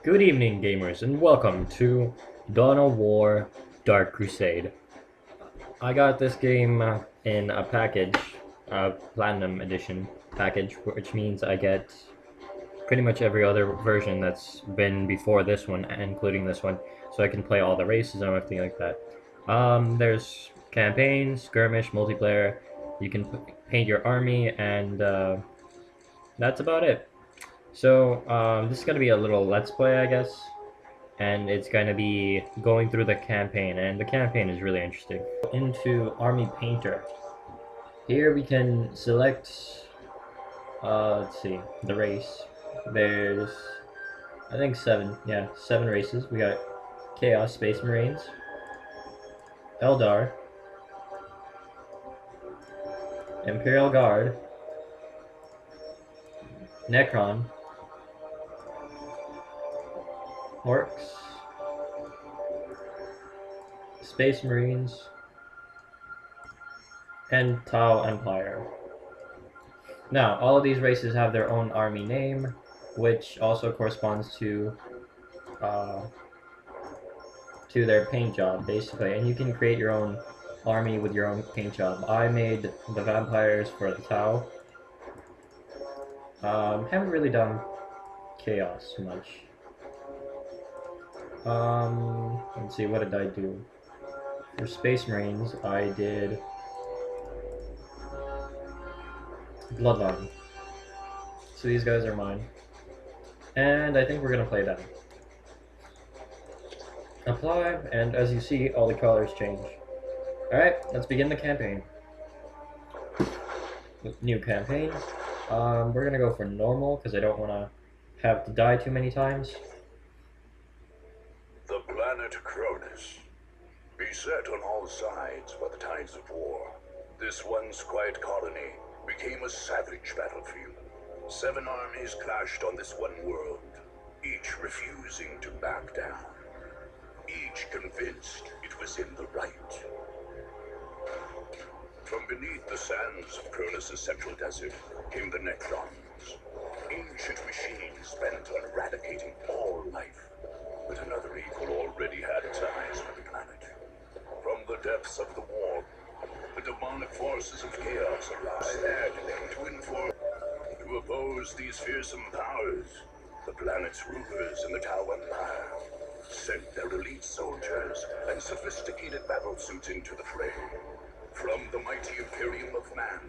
Good evening, gamers, and welcome to Dawn of War Dark Crusade. I got this game in a package, a Platinum Edition package, which means I get pretty much every other version that's been before this one, including this one, so I can play all the races and everything like that. There's campaign, skirmish, multiplayer. You can paint your army, and that's about it. So this is gonna be a little let's play, I guess, and it's going to be going through the campaign, and the campaign is really interesting. Into Army Painter. Here we can select, let's see, the race. There's, I think seven races. We got Chaos Space Marines, Eldar, Imperial Guard, Necron, Orcs, Space Marines, and Tau Empire. Now, all of these races have their own army name, which also corresponds uh, to their paint job, basically. And you can create your own army with your own paint job. I made the vampires for the Tau. Haven't really done Chaos much. Let's see, what did I do? For Space Marines, I did Bloodline. So these guys are mine. And I think we're gonna play them. Apply, and as you see, all the colors change. Alright, let's begin the campaign. New campaign. We're gonna go for normal, because I don't want to have to die too many times. The planet Cronus, beset on all sides by the tides of war, this once quiet colony became a savage battlefield. 7 armies clashed on this one world, each refusing to back down, each convinced it was in the right. From beneath the sands of Cronus' central desert came the Necrons, ancient machines bent on eradicating all life. But another evil already had its eyes on the planet. From the depths of the war, the demonic forces of chaos arrived to oppose these fearsome powers. The planet's rulers in the Tau Empire sent their elite soldiers and sophisticated battle suits into the fray. From the mighty Imperium of Man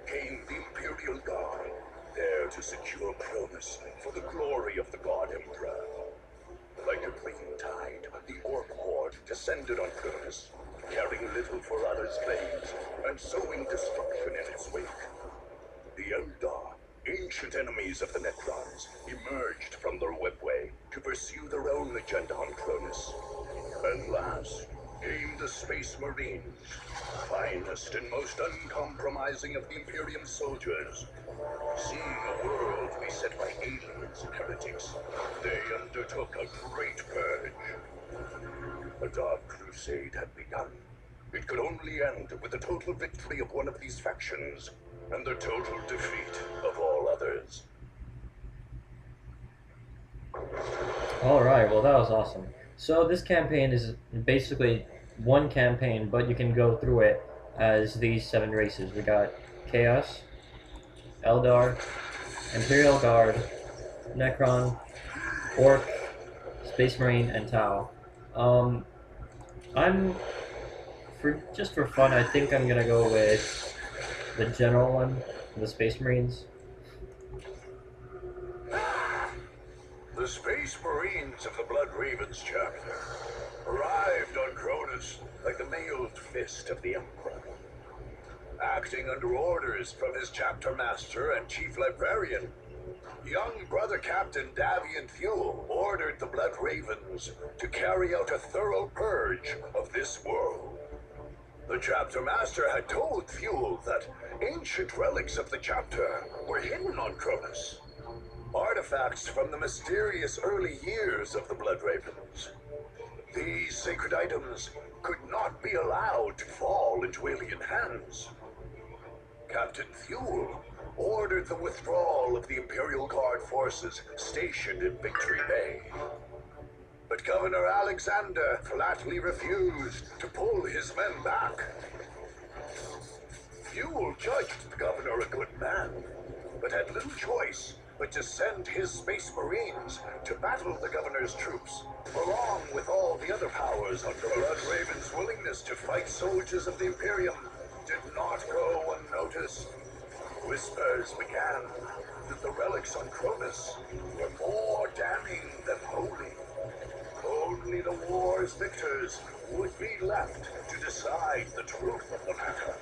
came the Imperial Guard, there to secure Cronus for the glory of the God Emperor. Like a clean tide, the Orc Horde descended on Cronus, caring little for others' claims and sowing destruction in its wake. The Eldar, ancient enemies of the Necrons, emerged from their webway to pursue their own agenda on Cronus. And last came the Space Marines, finest and most uncompromising of the Imperium soldiers. Seeing a world beset by aliens and heretics, they undertook a great purge. A dark crusade had begun. It could only end with the total victory of one of these factions, and the total defeat of all others. Alright, well that was awesome. So this campaign is basically one campaign, but you can go through it as these 7 races. We got Chaos, Eldar, Imperial Guard, Necron, Orc, Space Marine, and Tau. Just for fun, I think I'm gonna go with the general one, the Space Marines. The Space Marines of the Blood Ravens chapter arrived on Cronus like the mailed fist of the Emperor. Acting under orders from his chapter master and chief librarian, young brother Captain Davian Fuel ordered the Blood Ravens to carry out a thorough purge of this world. The chapter master had told Fuel that ancient relics of the chapter were hidden on Cronus. Artifacts from the mysterious early years of the Blood Ravens. These sacred items could not be allowed to fall into alien hands. Captain Fuel ordered the withdrawal of the Imperial Guard forces stationed in Victory Bay. But Governor Alexander flatly refused to pull his men back. Fuel judged the governor a good man, but had little choice but to send his space marines to battle the governor's troops, along with all the other powers under Bloodraven's willingness to fight soldiers of the Imperium did not go unnoticed. Whispers began that the relics on Cronus were more damning than holy. Only the war's victors would be left to decide the truth of the matter.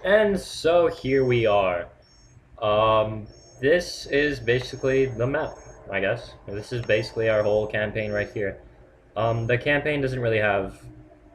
And so here we are. This is basically the map, I guess. This is basically our whole campaign right here. The campaign doesn't really have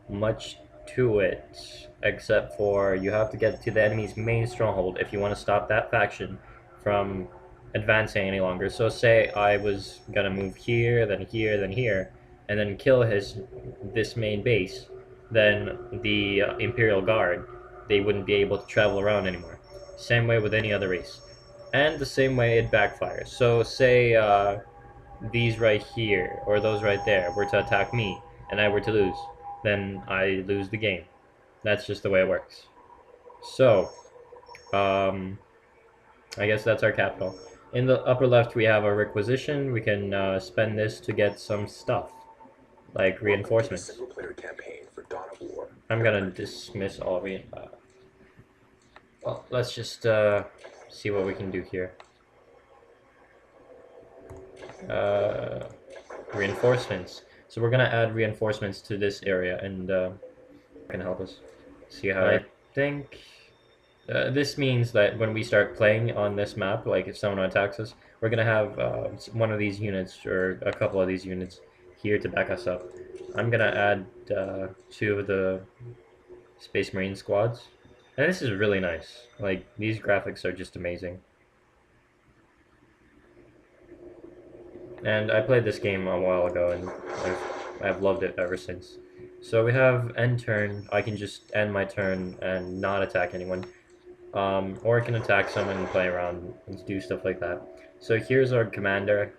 much to it, except for you have to get to the enemy's main stronghold if you want to stop that faction from advancing any longer. So say I was gonna move here, then here, then here, and then kill this main base, then the Imperial Guard, they wouldn't be able to travel around anymore. Same way with any other race. And the same way it backfires. So say these right here, or those right there, were to attack me, and I were to lose, then I lose the game. That's just the way it works. So, I guess that's our capital. In the upper left, we have our requisition. We can spend this to get some stuff, like reinforcements. Single-player campaign for Dawn of War. I'm gonna dismiss all well, let's just see what we can do here. Reinforcements. So we're gonna add reinforcements to this area, and can help us see how. I think this means that when we start playing on this map, like if someone attacks us, we're gonna have one of these units or a couple of these units here to back us up. I'm gonna add 2 of the Space Marine squads, and this is really nice. Like, these graphics are just amazing. And I played this game a while ago, and I've loved it ever since. So we have end turn. I can just end my turn and not attack anyone. Or I can attack someone and play around and do stuff like that. So here's our commander.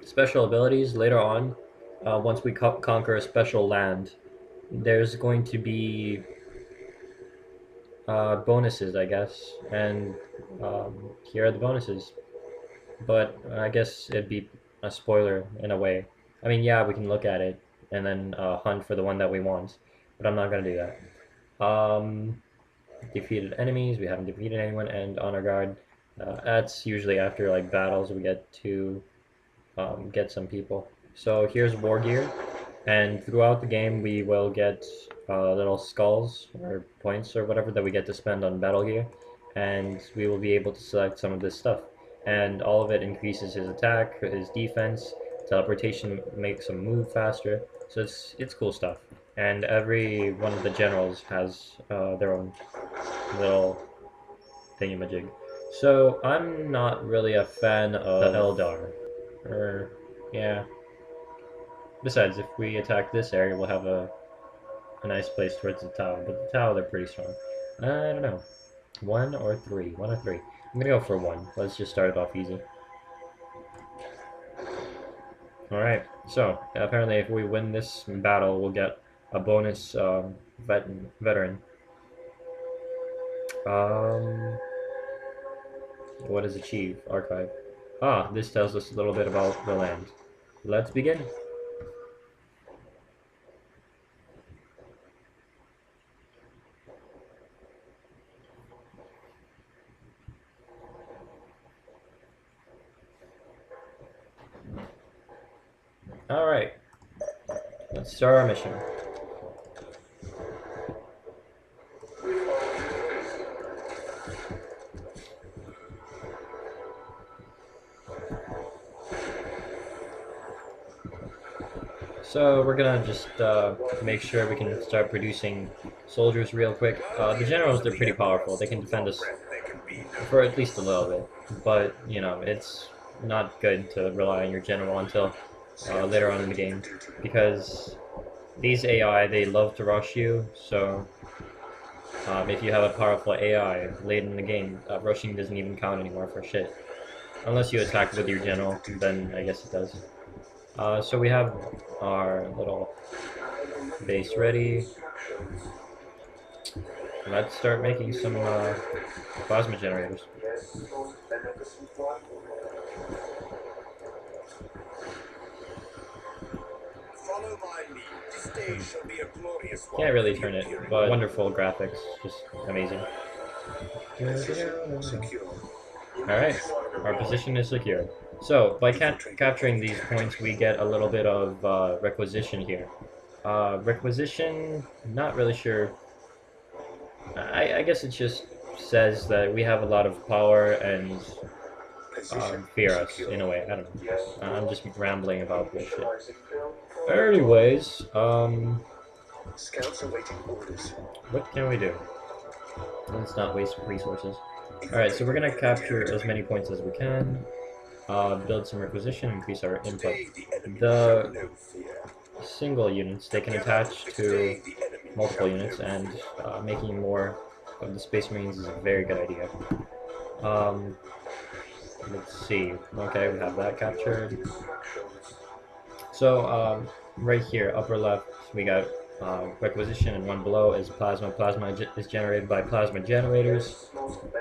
Special abilities later on. Once we conquer a special land, there's going to be bonuses, I guess. And here are the bonuses. But I guess it'd be a spoiler in a way. I mean, yeah, we can look at it and then hunt for the one that we want, but I'm not gonna do that. Defeated enemies, we haven't defeated anyone, and honor guard. That's usually after like battles we get to get some people. So here's war gear, and throughout the game we will get little skulls or points or whatever that we get to spend on battle gear, and we will be able to select some of this stuff. And all of it increases his attack, his defense, teleportation makes him move faster. So it's cool stuff. And every one of the generals has their own little thingamajig. So I'm not really a fan of the Eldar. Yeah. Besides, if we attack this area, we'll have a nice place towards the tower. But the tower, they're pretty strong. I don't know. 1 or 3? 1 or 3? I'm gonna go for 1. Let's just start it off easy. Alright, so apparently if we win this battle, we'll get a bonus veteran. What is achieve? Archive. Ah, this tells us a little bit about the land. Let's begin. Alright, let's start our mission. So we're gonna just make sure we can start producing soldiers real quick. The generals, they're pretty powerful. They can defend us for at least a little bit. But, you know, it's not good to rely on your general until later on in the game, because these AI, they love to rush you, so if you have a powerful AI late in the game, rushing doesn't even count anymore for shit. Unless you attack with your general, then I guess it does. So we have our little base ready. Let's start making some plasma generators. Follow my lead. This day shall be a glorious one. Can't really turn it, but wonderful graphics, just amazing. Position secure. Alright, our position is secure. So, by capturing these points, we get a little bit of requisition here. Requisition, not really sure. I guess it just says that we have a lot of power and fear us, in a way. I don't know. I'm just rambling about this shit. Anyways, Scouts awaiting orders. what can we do? Let's not waste resources. Alright, so we're gonna capture as many points as we can. Build some requisition, increase our input. The single units, they can attach to multiple units, and making more of the Space Marines is a very good idea. Let's see. Okay, we have that captured. So, right here, upper left, we got requisition, and one below is plasma. Plasma is generated by plasma generators,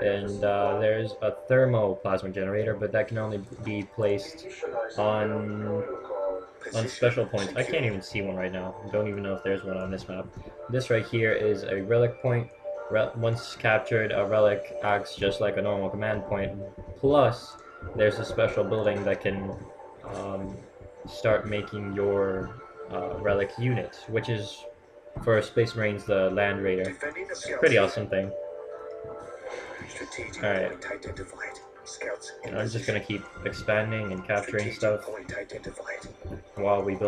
and there's a thermo plasma generator, but that can only be placed on special points. I can't even see one right now. Don't even know if there's one on this map. This right here is a relic point. Once captured, a relic acts just like a normal command point. Plus, there's a special building that can start making your relic unit, which is, for Space Marines, the Land Raider. Pretty awesome thing. Alright. I'm just gonna keep expanding and capturing stuff while we build